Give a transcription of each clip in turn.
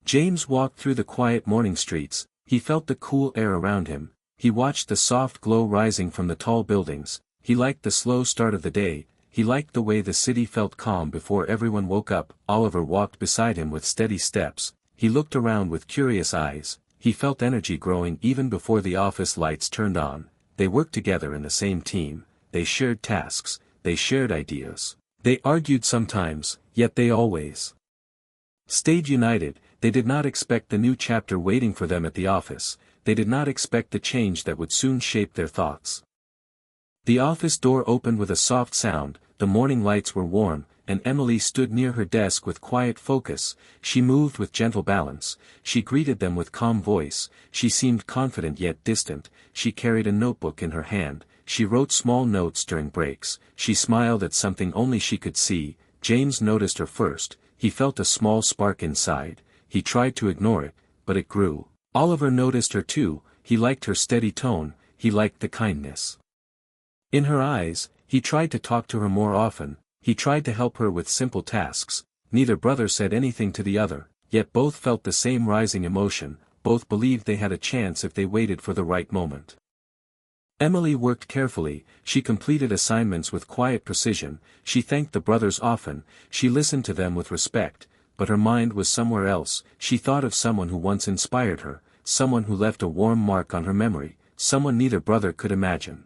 James walked through the quiet morning streets. He felt the cool air around him. He watched the soft glow rising from the tall buildings. He liked the slow start of the day. He liked the way the city felt calm before everyone woke up. Oliver walked beside him with steady steps. He looked around with curious eyes. He felt energy growing even before the office lights turned on. They worked together in the same team. They shared tasks. They shared ideas. They argued sometimes, yet they always stayed united. They did not expect the new chapter waiting for them at the office. They did not expect the change that would soon shape their thoughts. The office door opened with a soft sound, the morning lights were warm, and Emily stood near her desk with quiet focus. She moved with gentle balance. She greeted them with calm voice. She seemed confident yet distant. She carried a notebook in her hand. She wrote small notes during breaks. She smiled at something only she could see. James noticed her first. He felt a small spark inside. He tried to ignore it, but it grew. Oliver noticed her too. He liked her steady tone. He liked the kindness in her eyes. He tried to talk to her more often. He tried to help her with simple tasks. Neither brother said anything to the other, yet both felt the same rising emotion. Both believed they had a chance if they waited for the right moment. Emily worked carefully. She completed assignments with quiet precision. She thanked the brothers often. She listened to them with respect, but her mind was somewhere else. She thought of someone who once inspired her, someone who left a warm mark on her memory, someone neither brother could imagine.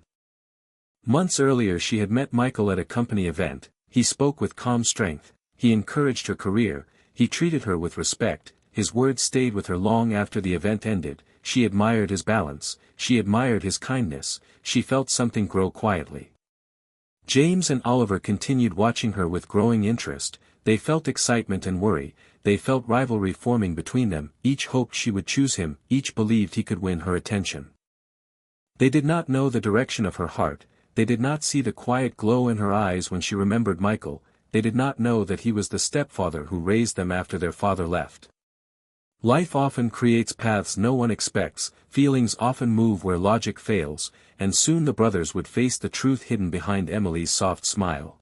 Months earlier she had met Michael at a company event. He spoke with calm strength. He encouraged her career. He treated her with respect. His words stayed with her long after the event ended. She admired his balance. She admired his kindness. She felt something grow quietly. James and Oliver continued watching her with growing interest. They felt excitement and worry. They felt rivalry forming between them. Each hoped she would choose him. Each believed he could win her attention. They did not know the direction of her heart. They did not see the quiet glow in her eyes when she remembered Michael. They did not know that he was the stepfather who raised them after their father left. Life often creates paths no one expects, feelings often move where logic fails, and soon the brothers would face the truth hidden behind Emily's soft smile.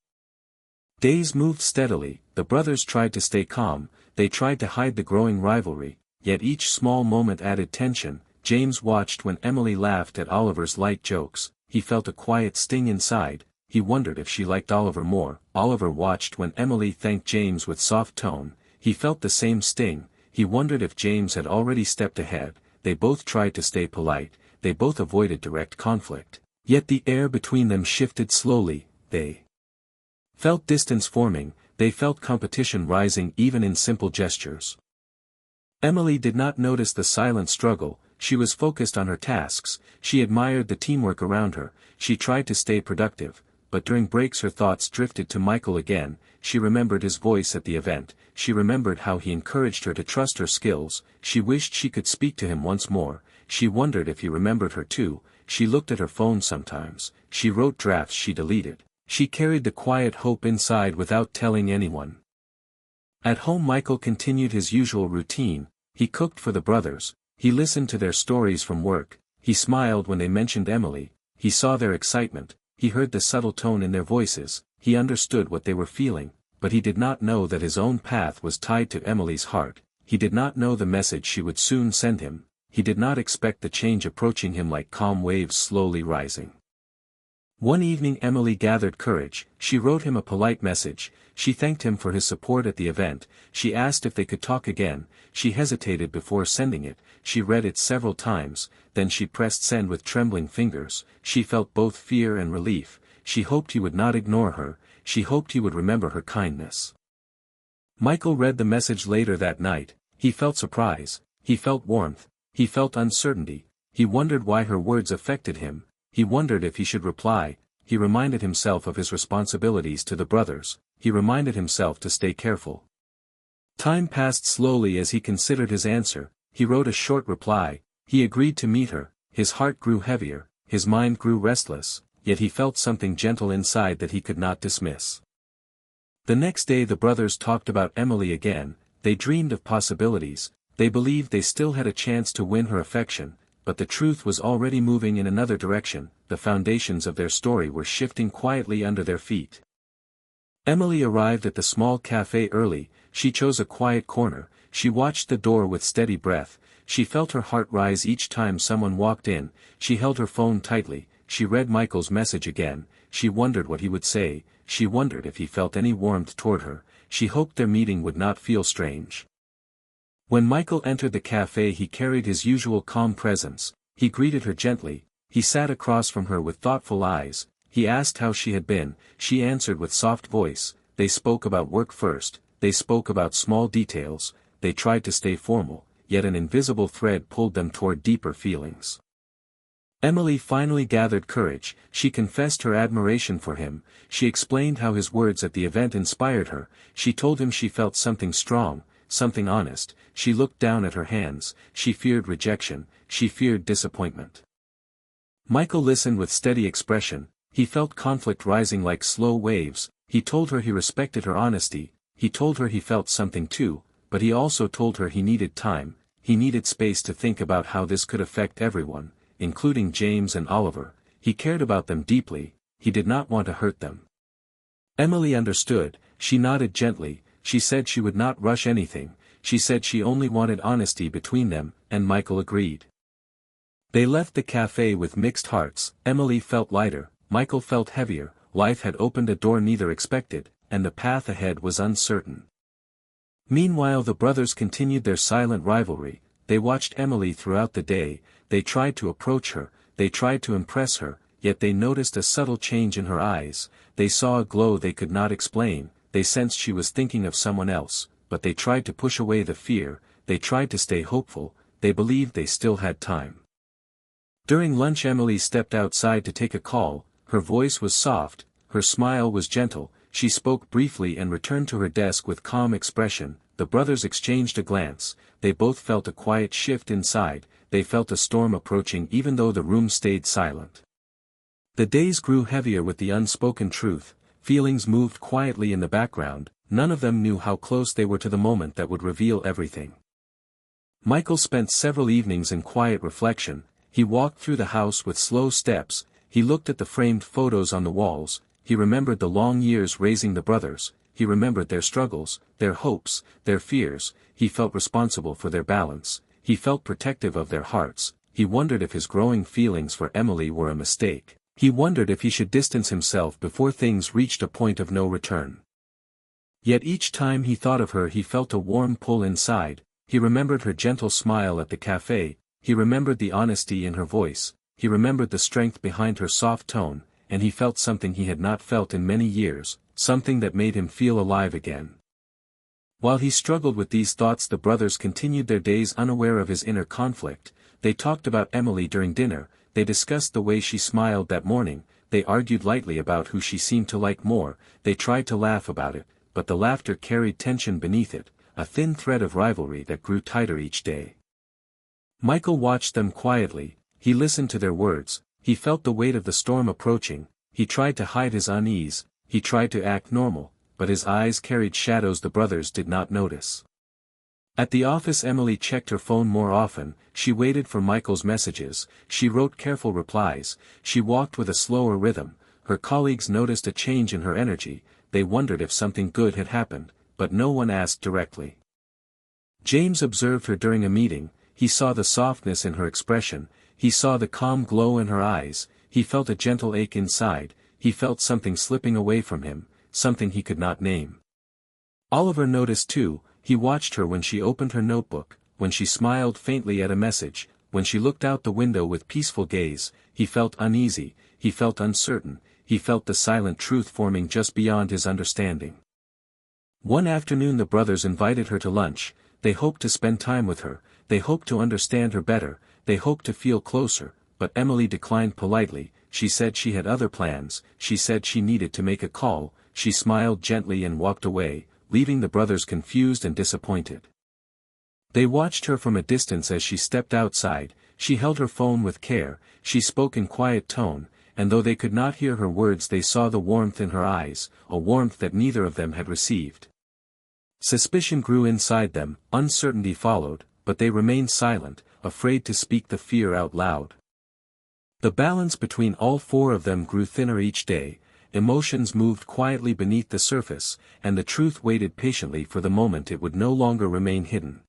Days moved steadily. The brothers tried to stay calm. They tried to hide the growing rivalry, yet each small moment added tension. James watched when Emily laughed at Oliver's light jokes. He felt a quiet sting inside. He wondered if she liked Oliver more. Oliver watched when Emily thanked James with soft tone. He felt the same sting. He wondered if James had already stepped ahead. They both tried to stay polite. They both avoided direct conflict. Yet the air between them shifted slowly. They felt distance forming. They felt competition rising even in simple gestures. Emily did not notice the silent struggle. She was focused on her tasks. She admired the teamwork around her. She tried to stay productive, but during breaks her thoughts drifted to Michael again. She remembered his voice at the event. She remembered how he encouraged her to trust her skills. She wished she could speak to him once more. She wondered if he remembered her too. She looked at her phone sometimes. She wrote drafts she deleted. She carried the quiet hope inside without telling anyone. At home Michael continued his usual routine. He cooked for the brothers. He listened to their stories from work. He smiled when they mentioned Emily. He saw their excitement. He heard the subtle tone in their voices. He understood what they were feeling, but he did not know that his own path was tied to Emily's heart. He did not know the message she would soon send him. He did not expect the change approaching him like calm waves slowly rising. One evening Emily gathered courage. She wrote him a polite message. She thanked him for his support at the event. She asked if they could talk again. She hesitated before sending it. She read it several times, then she pressed send with trembling fingers. She felt both fear and relief. She hoped he would not ignore her. She hoped he would remember her kindness. Michael read the message later that night. He felt surprise. He felt warmth. He felt uncertainty. He wondered why her words affected him. He wondered if he should reply. He reminded himself of his responsibilities to the brothers. He reminded himself to stay careful. Time passed slowly as he considered his answer. He wrote a short reply. He agreed to meet her. His heart grew heavier. His mind grew restless, yet he felt something gentle inside that he could not dismiss. The next day the brothers talked about Emily again. They dreamed of possibilities. They believed they still had a chance to win her affection, but the truth was already moving in another direction. The foundations of their story were shifting quietly under their feet. Emily arrived at the small cafe early. She chose a quiet corner. She watched the door with steady breath, she felt her heart rise each time someone walked in, she held her phone tightly, she read Michael's message again, she wondered what he would say, she wondered if he felt any warmth toward her, she hoped their meeting would not feel strange. When Michael entered the cafe he carried his usual calm presence, he greeted her gently, he sat across from her with thoughtful eyes, he asked how she had been, she answered with soft voice, they spoke about work first, they spoke about small details, they tried to stay formal, yet an invisible thread pulled them toward deeper feelings. Emily finally gathered courage, she confessed her admiration for him, she explained how his words at the event inspired her, she told him she felt something strong, something honest, she looked down at her hands, she feared rejection, she feared disappointment. Michael listened with steady expression, he felt conflict rising like slow waves, he told her he respected her honesty, he told her he felt something too, but he also told her he needed time, he needed space to think about how this could affect everyone, including James and Oliver, he cared about them deeply, he did not want to hurt them. Emily understood, she nodded gently, she said she would not rush anything, she said she only wanted honesty between them, and Michael agreed. They left the cafe with mixed hearts, Emily felt lighter, Michael felt heavier, life had opened a door neither expected, and the path ahead was uncertain. Meanwhile the brothers continued their silent rivalry, they watched Emily throughout the day, they tried to approach her, they tried to impress her, yet they noticed a subtle change in her eyes, they saw a glow they could not explain, they sensed she was thinking of someone else, but they tried to push away the fear, they tried to stay hopeful, they believed they still had time. During lunch Emily stepped outside to take a call, her voice was soft, her smile was gentle, she spoke briefly and returned to her desk with calm expression, the brothers exchanged a glance, they both felt a quiet shift inside, they felt a storm approaching even though the room stayed silent. The days grew heavier with the unspoken truth, feelings moved quietly in the background, none of them knew how close they were to the moment that would reveal everything. Michael spent several evenings in quiet reflection, he walked through the house with slow steps, he looked at the framed photos on the walls, he remembered the long years raising the brothers, he remembered their struggles, their hopes, their fears, he felt responsible for their balance, he felt protective of their hearts, he wondered if his growing feelings for Emily were a mistake, he wondered if he should distance himself before things reached a point of no return. Yet each time he thought of her he felt a warm pull inside, he remembered her gentle smile at the cafe, he remembered the honesty in her voice, he remembered the strength behind her soft tone, and he felt something he had not felt in many years, something that made him feel alive again. While he struggled with these thoughts the brothers continued their days unaware of his inner conflict, they talked about Emily during dinner, they discussed the way she smiled that morning, they argued lightly about who she seemed to like more, they tried to laugh about it, but the laughter carried tension beneath it, a thin thread of rivalry that grew tighter each day. Michael watched them quietly, he listened to their words, he felt the weight of the storm approaching, he tried to hide his unease, he tried to act normal, but his eyes carried shadows the brothers did not notice. At the office Emily checked her phone more often, she waited for Michael's messages, she wrote careful replies, she walked with a slower rhythm, her colleagues noticed a change in her energy, they wondered if something good had happened, but no one asked directly. James observed her during a meeting, he saw the softness in her expression, he saw the calm glow in her eyes, he felt a gentle ache inside, he felt something slipping away from him, something he could not name. Oliver noticed too, he watched her when she opened her notebook, when she smiled faintly at a message, when she looked out the window with peaceful gaze, he felt uneasy, he felt uncertain, he felt the silent truth forming just beyond his understanding. One afternoon the brothers invited her to lunch, they hoped to spend time with her, they hoped to understand her better, they hoped to feel closer, but Emily declined politely, she said she had other plans, she said she needed to make a call, she smiled gently and walked away, leaving the brothers confused and disappointed. They watched her from a distance as she stepped outside, she held her phone with care, she spoke in quiet tone, and though they could not hear her words they saw the warmth in her eyes, a warmth that neither of them had received. Suspicion grew inside them, uncertainty followed, but they remained silent, afraid to speak the fear out loud. The balance between all four of them grew thinner each day, emotions moved quietly beneath the surface, and the truth waited patiently for the moment it would no longer remain hidden.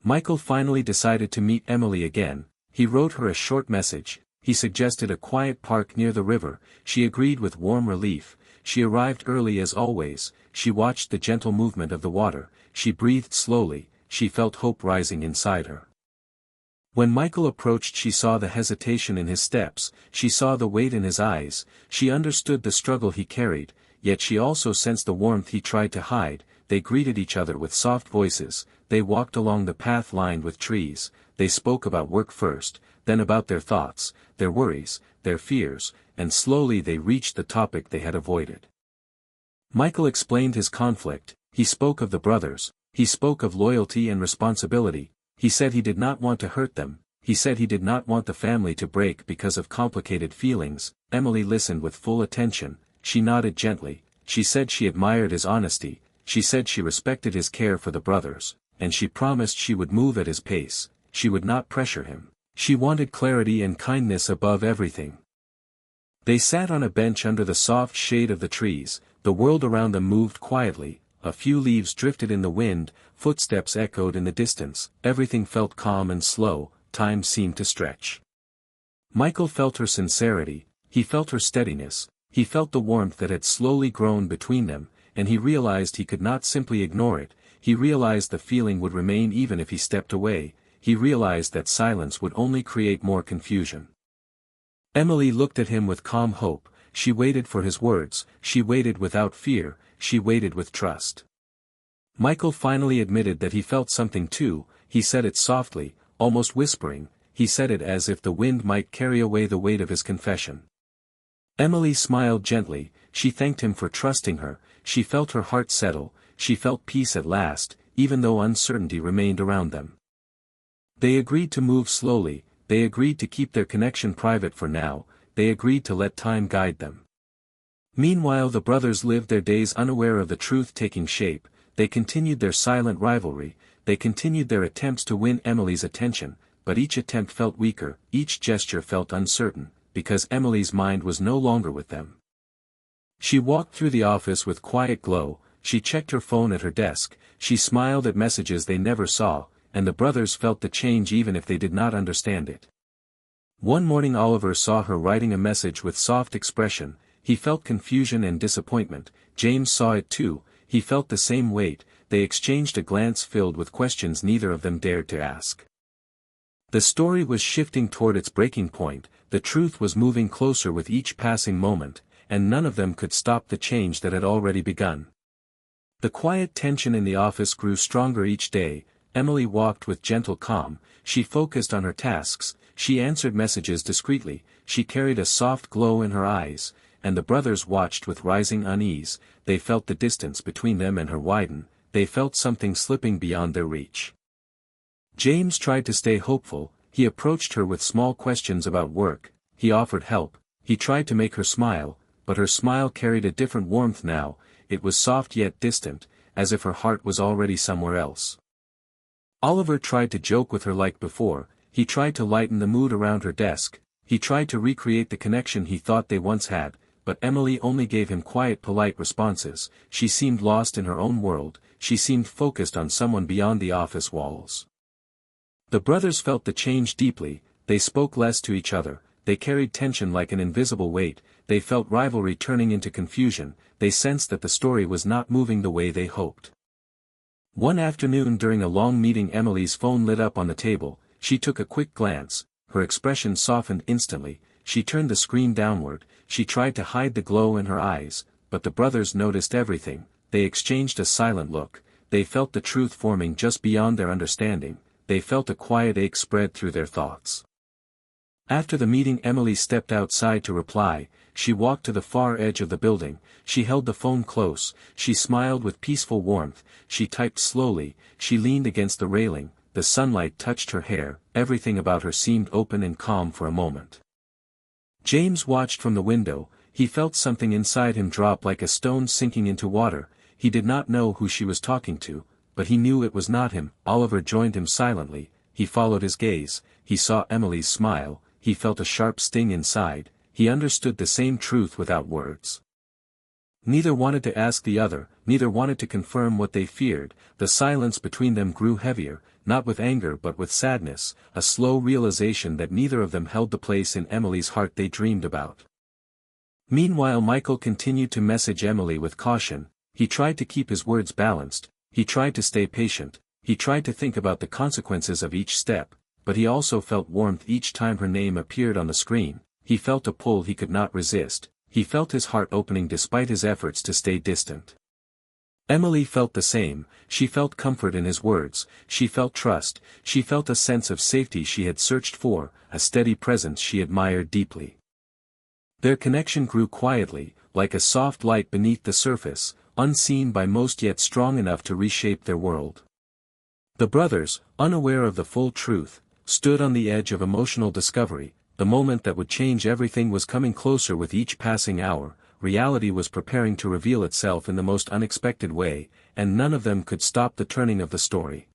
Michael finally decided to meet Emily again. He wrote her a short message. He suggested a quiet park near the river. She agreed with warm relief. She arrived early as always. She watched the gentle movement of the water. She breathed slowly. She felt hope rising inside her. When Michael approached, she saw the hesitation in his steps. She saw the weight in his eyes. She understood the struggle he carried, yet she also sensed the warmth he tried to hide. They greeted each other with soft voices. They walked along the path lined with trees. They spoke about work first, then about their thoughts, their worries, their fears, and slowly they reached the topic they had avoided. Michael explained his conflict. He spoke of the brothers. He spoke of loyalty and responsibility. He said he did not want to hurt them. He said he did not want the family to break because of complicated feelings. Emily listened with full attention. She nodded gently. She said she admired his honesty. She said she respected his care for the brothers, and she promised she would move at his pace. She would not pressure him. She wanted clarity and kindness above everything. They sat on a bench under the soft shade of the trees. The world around them moved quietly. A few leaves drifted in the wind, footsteps echoed in the distance. Everything felt calm and slow. Time seemed to stretch. Michael felt her sincerity. He felt her steadiness. He felt the warmth that had slowly grown between them, and he realized he could not simply ignore it. He realized the feeling would remain even if he stepped away. He realized that silence would only create more confusion. Emily looked at him with calm hope. She waited for his words. She waited without fear. She waited with trust. Michael finally admitted that he felt something too. He said it softly, almost whispering. He said it as if the wind might carry away the weight of his confession. Emily smiled gently. She thanked him for trusting her. She felt her heart settle. She felt peace at last, even though uncertainty remained around them. They agreed to move slowly. They agreed to keep their connection private for now. They agreed to let time guide them. Meanwhile, the brothers lived their days unaware of the truth taking shape. They continued their silent rivalry. They continued their attempts to win Emily's attention, but each attempt felt weaker. Each gesture felt uncertain, because Emily's mind was no longer with them. She walked through the office with quiet glow. She checked her phone at her desk. She smiled at messages they never saw, and the brothers felt the change even if they did not understand it. One morning Oliver saw her writing a message with soft expression. He felt confusion and disappointment. James saw it too. He felt the same weight. They exchanged a glance filled with questions neither of them dared to ask. The story was shifting toward its breaking point. The truth was moving closer with each passing moment, and none of them could stop the change that had already begun. The quiet tension in the office grew stronger each day. Emily walked with gentle calm. She focused on her tasks. She answered messages discreetly. She carried a soft glow in her eyes, and the brothers watched with rising unease. They felt the distance between them and her widen. They felt something slipping beyond their reach. James tried to stay hopeful. He approached her with small questions about work. He offered help. He tried to make her smile, but her smile carried a different warmth now. It was soft yet distant, as if her heart was already somewhere else. Oliver tried to joke with her like before. He tried to lighten the mood around her desk. He tried to recreate the connection he thought they once had, but Emily only gave him quiet, polite responses. She seemed lost in her own world. She seemed focused on someone beyond the office walls. The brothers felt the change deeply. They spoke less to each other. They carried tension like an invisible weight. They felt rivalry turning into confusion. They sensed that the story was not moving the way they hoped. One afternoon during a long meeting, Emily's phone lit up on the table. She took a quick glance. Her expression softened instantly. She turned the screen downward. She tried to hide the glow in her eyes, but the brothers noticed everything. They exchanged a silent look. They felt the truth forming just beyond their understanding. They felt a quiet ache spread through their thoughts. After the meeting, Emily stepped outside to reply. She walked to the far edge of the building. She held the phone close. She smiled with peaceful warmth. She typed slowly. She leaned against the railing. The sunlight touched her hair. Everything about her seemed open and calm for a moment. James watched from the window. He felt something inside him drop like a stone sinking into water. He did not know who she was talking to, but he knew it was not him. Oliver joined him silently. He followed his gaze. He saw Emily's smile. He felt a sharp sting inside. He understood the same truth without words. Neither wanted to ask the other, neither wanted to confirm what they feared. The silence between them grew heavier, not with anger but with sadness, a slow realization that neither of them held the place in Emily's heart they dreamed about. Meanwhile, Michael continued to message Emily with caution. He tried to keep his words balanced, he tried to stay patient, he tried to think about the consequences of each step, but he also felt warmth each time her name appeared on the screen. He felt a pull he could not resist. He felt his heart opening despite his efforts to stay distant. Emily felt the same. She felt comfort in his words, she felt trust, she felt a sense of safety she had searched for, a steady presence she admired deeply. Their connection grew quietly, like a soft light beneath the surface, unseen by most yet strong enough to reshape their world. The brothers, unaware of the full truth, stood on the edge of emotional discovery. The moment that would change everything was coming closer with each passing hour. Reality was preparing to reveal itself in the most unexpected way, and none of them could stop the turning of the story.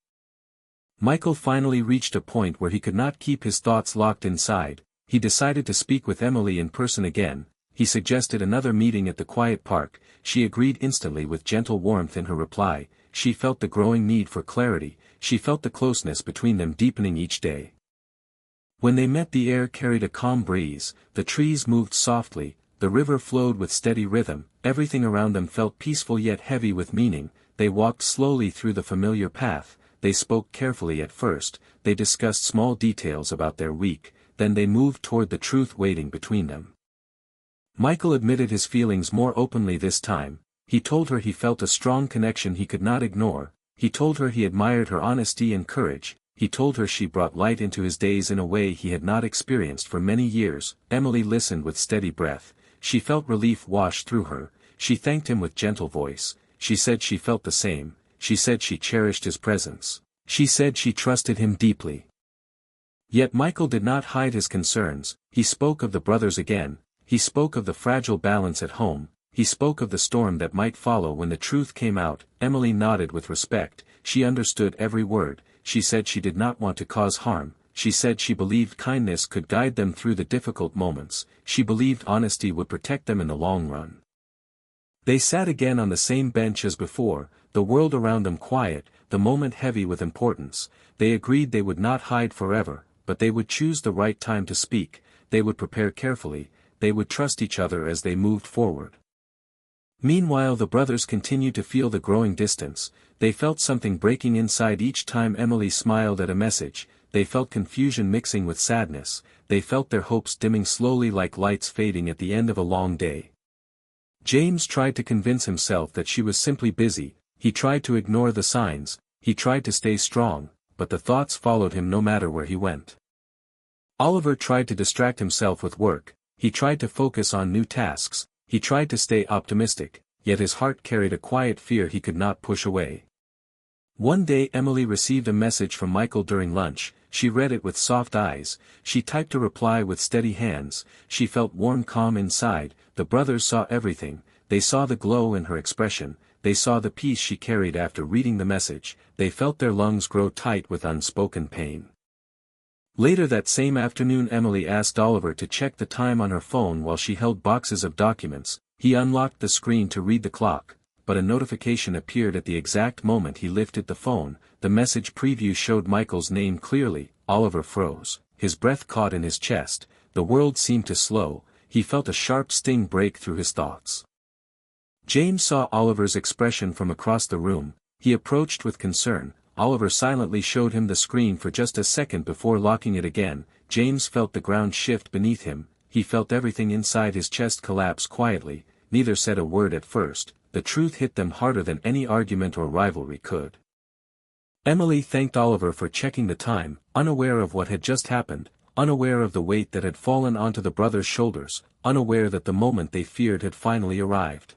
Michael finally reached a point where he could not keep his thoughts locked inside. He decided to speak with Emily in person again. He suggested another meeting at the quiet park. She agreed instantly with gentle warmth in her reply. She felt the growing need for clarity, she felt the closeness between them deepening each day. When they met, the air carried a calm breeze, the trees moved softly, the river flowed with steady rhythm, everything around them felt peaceful yet heavy with meaning. They walked slowly through the familiar path, they spoke carefully at first, they discussed small details about their week, then they moved toward the truth waiting between them. Michael admitted his feelings more openly this time. He told her he felt a strong connection he could not ignore, he told her he admired her honesty and courage. He told her she brought light into his days in a way he had not experienced for many years. Emily listened with steady breath. She felt relief wash through her. She thanked him with gentle voice. She said she felt the same. She said she cherished his presence. She said she trusted him deeply. Yet Michael did not hide his concerns. He spoke of the brothers again. He spoke of the fragile balance at home. He spoke of the storm that might follow when the truth came out. Emily nodded with respect. She understood every word. She said she did not want to cause harm. She said she believed kindness could guide them through the difficult moments. She believed honesty would protect them in the long run. They sat again on the same bench as before, the world around them quiet, the moment heavy with importance. They agreed they would not hide forever, but they would choose the right time to speak. They would prepare carefully. They would trust each other as they moved forward. Meanwhile, the brothers continued to feel the growing distance. They felt something breaking inside each time Emily smiled at a message. They felt confusion mixing with sadness. They felt their hopes dimming slowly like lights fading at the end of a long day. James tried to convince himself that she was simply busy. He tried to ignore the signs. He tried to stay strong, but the thoughts followed him no matter where he went. Oliver tried to distract himself with work. He tried to focus on new tasks. He tried to stay optimistic, yet his heart carried a quiet fear he could not push away. One day Emily received a message from Michael during lunch. She read it with soft eyes. She typed a reply with steady hands. She felt warm calm inside. The brothers saw everything. They saw the glow in her expression. They saw the peace she carried after reading the message. They felt their lungs grow tight with unspoken pain. Later that same afternoon, Emily asked Oliver to check the time on her phone while she held boxes of documents. He unlocked the screen to read the clock, but a notification appeared at the exact moment he lifted the phone. The message preview showed Michael's name clearly. Oliver froze. His breath caught in his chest. The world seemed to slow. He felt a sharp sting break through his thoughts. James saw Oliver's expression from across the room. He approached with concern. Oliver silently showed him the screen for just a second before locking it again. James felt the ground shift beneath him. He felt everything inside his chest collapse quietly. Neither said a word at first. The truth hit them harder than any argument or rivalry could. Emily thanked Oliver for checking the time, unaware of what had just happened, unaware of the weight that had fallen onto the brothers' shoulders, unaware that the moment they feared had finally arrived.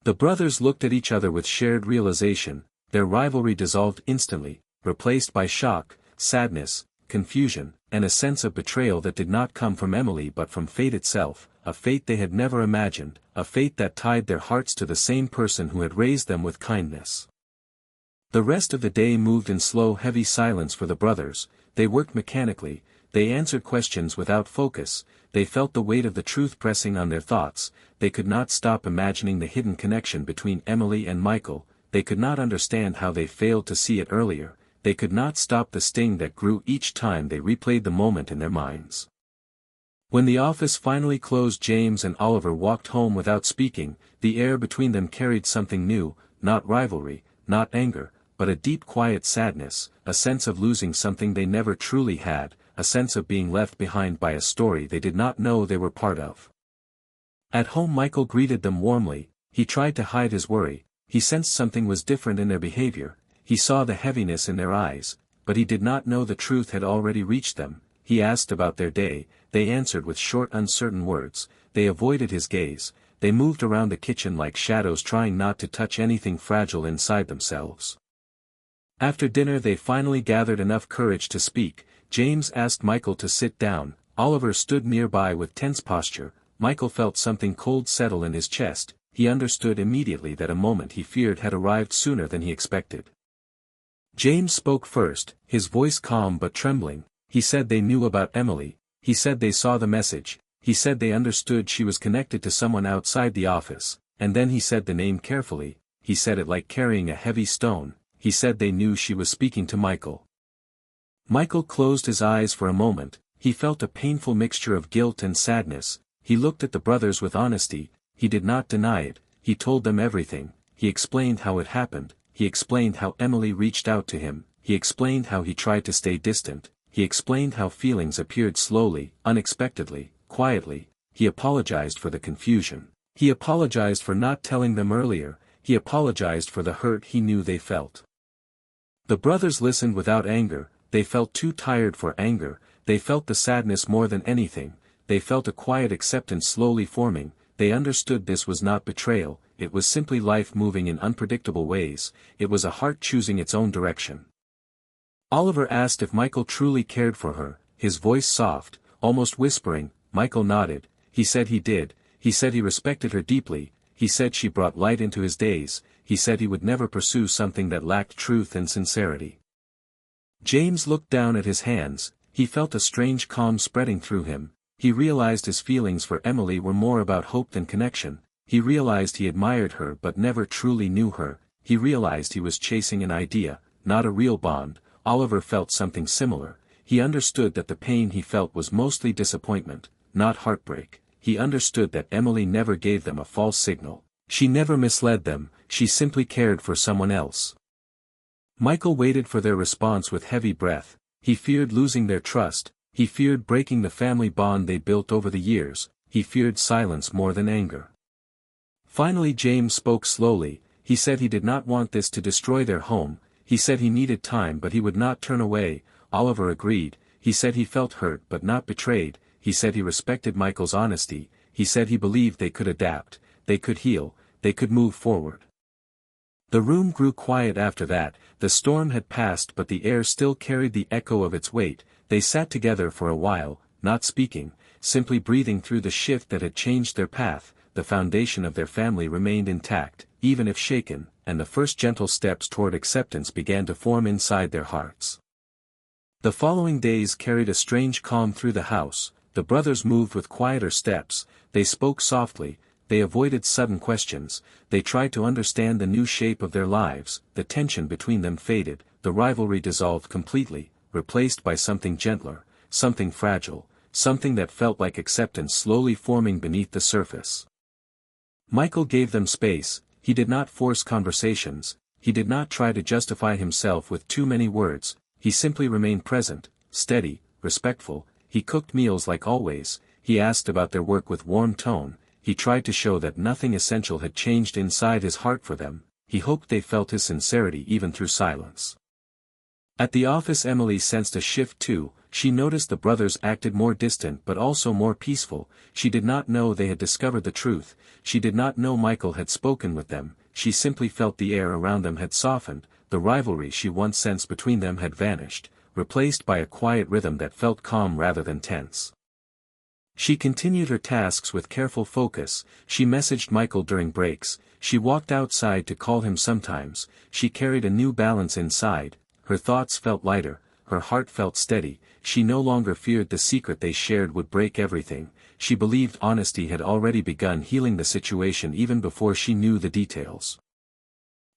The brothers looked at each other with shared realization. Their rivalry dissolved instantly, replaced by shock, sadness, confusion, and a sense of betrayal that did not come from Emily but from fate itself, a fate they had never imagined, a fate that tied their hearts to the same person who had raised them with kindness. The rest of the day moved in slow, heavy silence for the brothers. They worked mechanically, they answered questions without focus, they felt the weight of the truth pressing on their thoughts, they could not stop imagining the hidden connection between Emily and Michael, they could not understand how they failed to see it earlier, they could not stop the sting that grew each time they replayed the moment in their minds. When the office finally closed, James and Oliver walked home without speaking. The air between them carried something new, not rivalry, not anger, but a deep quiet sadness, a sense of losing something they never truly had, a sense of being left behind by a story they did not know they were part of. At home, Michael greeted them warmly. He tried to hide his worry, he sensed something was different in their behavior, he saw the heaviness in their eyes, but he did not know the truth had already reached them. He asked about their day, they answered with short uncertain words, they avoided his gaze, they moved around the kitchen like shadows trying not to touch anything fragile inside themselves. After dinner they finally gathered enough courage to speak. James asked Michael to sit down, Oliver stood nearby with tense posture. Michael felt something cold settle in his chest, he understood immediately that a moment he feared had arrived sooner than he expected. James spoke first, his voice calm but trembling. He said they knew about Emily, he said they saw the message, he said they understood she was connected to someone outside the office, and then he said the name carefully, he said it like carrying a heavy stone, he said they knew she was speaking to Michael. Michael closed his eyes for a moment, he felt a painful mixture of guilt and sadness, he looked at the brothers with honesty, he did not deny it, he told them everything, he explained how it happened, he explained how Emily reached out to him, he explained how he tried to stay distant. He explained how feelings appeared slowly, unexpectedly, quietly. He apologized for the confusion. He apologized for not telling them earlier, he apologized for the hurt he knew they felt. The brothers listened without anger, they felt too tired for anger, they felt the sadness more than anything, they felt a quiet acceptance slowly forming, they understood this was not betrayal, it was simply life moving in unpredictable ways, it was a heart choosing its own direction. Oliver asked if Michael truly cared for her, his voice soft, almost whispering. Michael nodded, he said he did, he said he respected her deeply, he said she brought light into his days, he said he would never pursue something that lacked truth and sincerity. James looked down at his hands, he felt a strange calm spreading through him, he realized his feelings for Emily were more about hope than connection, he realized he admired her but never truly knew her, he realized he was chasing an idea, not a real bond. Oliver felt something similar, he understood that the pain he felt was mostly disappointment, not heartbreak, he understood that Emily never gave them a false signal, she never misled them, she simply cared for someone else. Michael waited for their response with heavy breath, he feared losing their trust, he feared breaking the family bond they built over the years, he feared silence more than anger. Finally James spoke slowly, he said he did not want this to destroy their home. He said he needed time but he would not turn away. Oliver agreed, he said he felt hurt but not betrayed, he said he respected Michael's honesty, he said he believed they could adapt, they could heal, they could move forward. The room grew quiet after that, the storm had passed but the air still carried the echo of its weight. They sat together for a while, not speaking, simply breathing through the shift that had changed their path. The foundation of their family remained intact, even if shaken, and the first gentle steps toward acceptance began to form inside their hearts. The following days carried a strange calm through the house, the brothers moved with quieter steps, they spoke softly, they avoided sudden questions, they tried to understand the new shape of their lives, the tension between them faded, the rivalry dissolved completely, replaced by something gentler, something fragile, something that felt like acceptance slowly forming beneath the surface. Michael gave them space, he did not force conversations, he did not try to justify himself with too many words, he simply remained present, steady, respectful, he cooked meals like always, he asked about their work with warm tone, he tried to show that nothing essential had changed inside his heart for them, he hoped they felt his sincerity even through silence. At the office Emily sensed a shift too, she noticed the brothers acted more distant but also more peaceful, she did not know they had discovered the truth, she did not know Michael had spoken with them, she simply felt the air around them had softened, the rivalry she once sensed between them had vanished, replaced by a quiet rhythm that felt calm rather than tense. She continued her tasks with careful focus, she messaged Michael during breaks, she walked outside to call him sometimes, she carried a new balance inside, her thoughts felt lighter, her heart felt steady, she no longer feared the secret they shared would break everything, she believed honesty had already begun healing the situation even before she knew the details.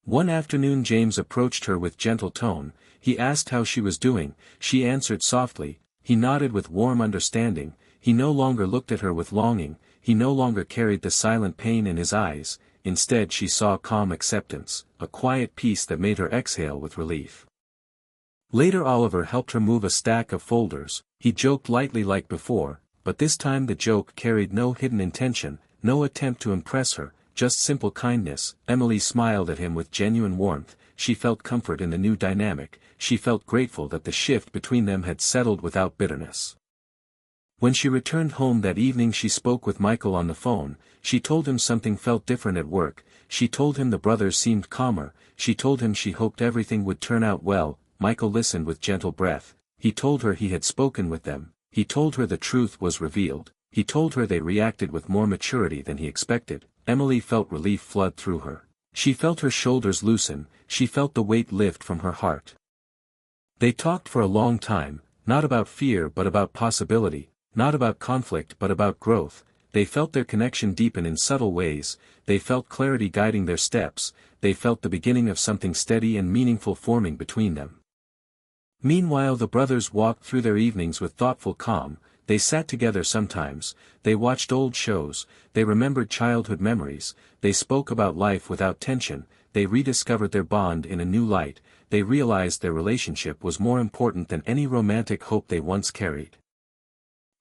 One afternoon James approached her with gentle tone, he asked how she was doing, she answered softly, he nodded with warm understanding, he no longer looked at her with longing, he no longer carried the silent pain in his eyes, instead she saw calm acceptance, a quiet peace that made her exhale with relief. Later Oliver helped her move a stack of folders, he joked lightly like before, but this time the joke carried no hidden intention, no attempt to impress her, just simple kindness. Emily smiled at him with genuine warmth, she felt comfort in the new dynamic, she felt grateful that the shift between them had settled without bitterness. When she returned home that evening she spoke with Michael on the phone, she told him something felt different at work, she told him the brothers seemed calmer, she told him she hoped everything would turn out well. Michael listened with gentle breath, he told her he had spoken with them, he told her the truth was revealed, he told her they reacted with more maturity than he expected. Emily felt relief flood through her. She felt her shoulders loosen, she felt the weight lift from her heart. They talked for a long time, not about fear but about possibility, not about conflict but about growth. They felt their connection deepen in subtle ways, they felt clarity guiding their steps, they felt the beginning of something steady and meaningful forming between them. Meanwhile the brothers walked through their evenings with thoughtful calm, they sat together sometimes, they watched old shows, they remembered childhood memories, they spoke about life without tension, they rediscovered their bond in a new light, they realized their relationship was more important than any romantic hope they once carried.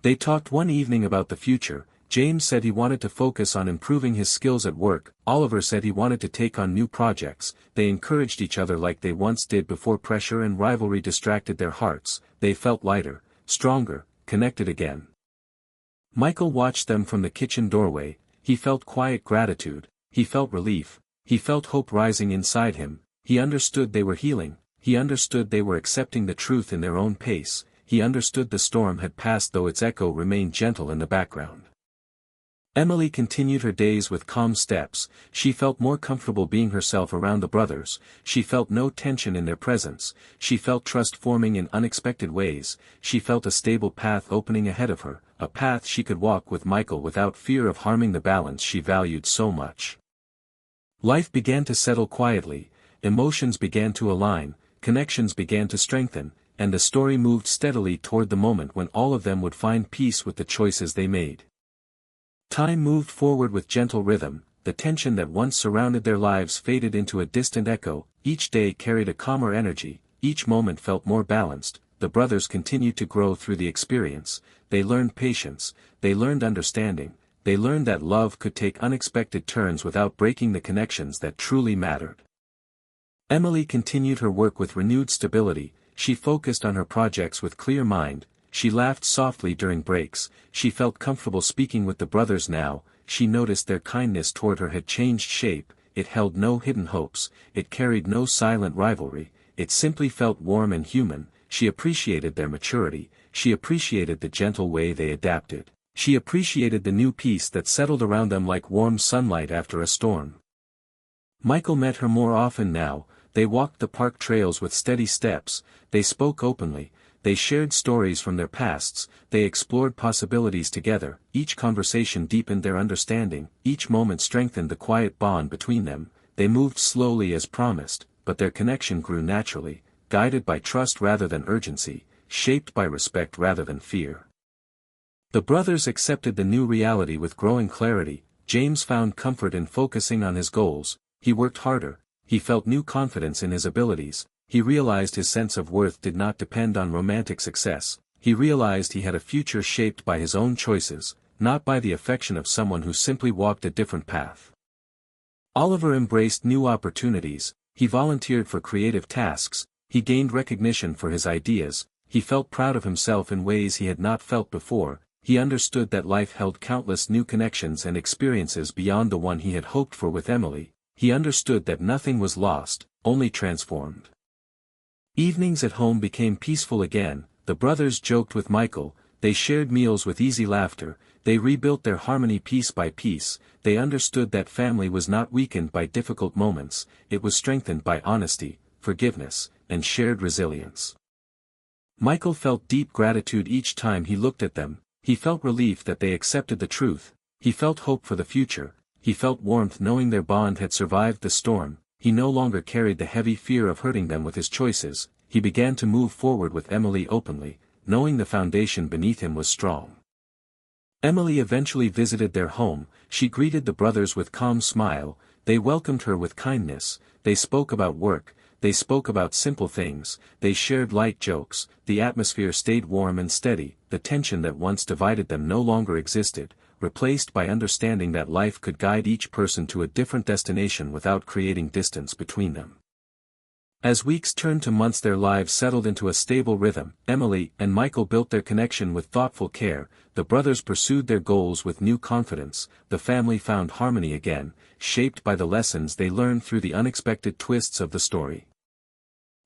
They talked one evening about the future. James said he wanted to focus on improving his skills at work, Oliver said he wanted to take on new projects, they encouraged each other like they once did before pressure and rivalry distracted their hearts, they felt lighter, stronger, connected again. Michael watched them from the kitchen doorway, he felt quiet gratitude, he felt relief, he felt hope rising inside him, he understood they were healing, he understood they were accepting the truth in their own pace, he understood the storm had passed though its echo remained gentle in the background. Emily continued her days with calm steps, she felt more comfortable being herself around the brothers, she felt no tension in their presence, she felt trust forming in unexpected ways, she felt a stable path opening ahead of her, a path she could walk with Michael without fear of harming the balance she valued so much. Life began to settle quietly, emotions began to align, connections began to strengthen, and the story moved steadily toward the moment when all of them would find peace with the choices they made. Time moved forward with gentle rhythm, the tension that once surrounded their lives faded into a distant echo, each day carried a calmer energy, each moment felt more balanced, the brothers continued to grow through the experience, they learned patience, they learned understanding, they learned that love could take unexpected turns without breaking the connections that truly mattered. Emily continued her work with renewed stability, she focused on her projects with clear mind, she laughed softly during breaks, she felt comfortable speaking with the brothers now, she noticed their kindness toward her had changed shape, it held no hidden hopes, it carried no silent rivalry, it simply felt warm and human, she appreciated their maturity, she appreciated the gentle way they adapted, she appreciated the new peace that settled around them like warm sunlight after a storm. Michael met her more often now, they walked the park trails with steady steps, they spoke openly, they shared stories from their pasts, they explored possibilities together, each conversation deepened their understanding, each moment strengthened the quiet bond between them, they moved slowly as promised, but their connection grew naturally, guided by trust rather than urgency, shaped by respect rather than fear. The brothers accepted the new reality with growing clarity, James found comfort in focusing on his goals, he worked harder, he felt new confidence in his abilities, he realized his sense of worth did not depend on romantic success, he realized he had a future shaped by his own choices, not by the affection of someone who simply walked a different path. Oliver embraced new opportunities, he volunteered for creative tasks, he gained recognition for his ideas, he felt proud of himself in ways he had not felt before, he understood that life held countless new connections and experiences beyond the one he had hoped for with Emily, he understood that nothing was lost, only transformed. Evenings at home became peaceful again, the brothers joked with Michael, they shared meals with easy laughter, they rebuilt their harmony piece by piece, they understood that family was not weakened by difficult moments, it was strengthened by honesty, forgiveness, and shared resilience. Michael felt deep gratitude each time he looked at them, he felt relief that they accepted the truth, he felt hope for the future, he felt warmth knowing their bond had survived the storm, he no longer carried the heavy fear of hurting them with his choices, he began to move forward with Emily openly, knowing the foundation beneath him was strong. Emily eventually visited their home, she greeted the brothers with calm smile, they welcomed her with kindness, they spoke about work, they spoke about simple things, they shared light jokes, the atmosphere stayed warm and steady, the tension that once divided them no longer existed, replaced by understanding that life could guide each person to a different destination without creating distance between them. As weeks turned to months, their lives settled into a stable rhythm. Emily and Michael built their connection with thoughtful care, the brothers pursued their goals with new confidence, the family found harmony again, shaped by the lessons they learned through the unexpected twists of the story.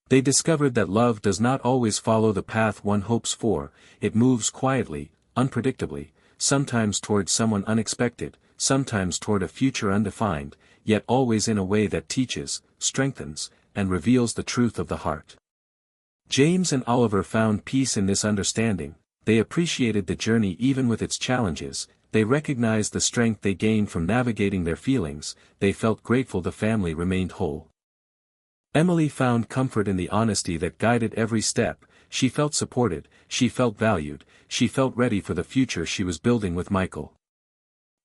They discovered that love does not always follow the path one hopes for, it moves quietly, unpredictably, sometimes toward someone unexpected, sometimes toward a future undefined, yet always in a way that teaches, strengthens, and reveals the truth of the heart. James and Oliver found peace in this understanding, they appreciated the journey even with its challenges, they recognized the strength they gained from navigating their feelings, they felt grateful the family remained whole. Emily found comfort in the honesty that guided every step, she felt supported, she felt valued, she felt ready for the future she was building with Michael.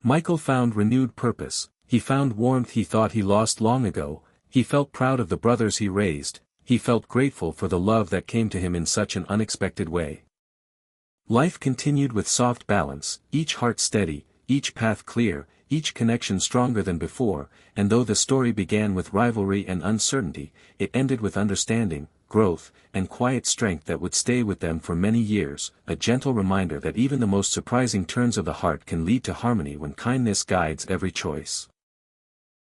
Michael found renewed purpose, he found warmth he thought he lost long ago, he felt proud of the brothers he raised, he felt grateful for the love that came to him in such an unexpected way. Life continued with soft balance, each heart steady, each path clear, each connection stronger than before, and though the story began with rivalry and uncertainty, it ended with understanding, growth, and quiet strength that would stay with them for many years, a gentle reminder that even the most surprising turns of the heart can lead to harmony when kindness guides every choice.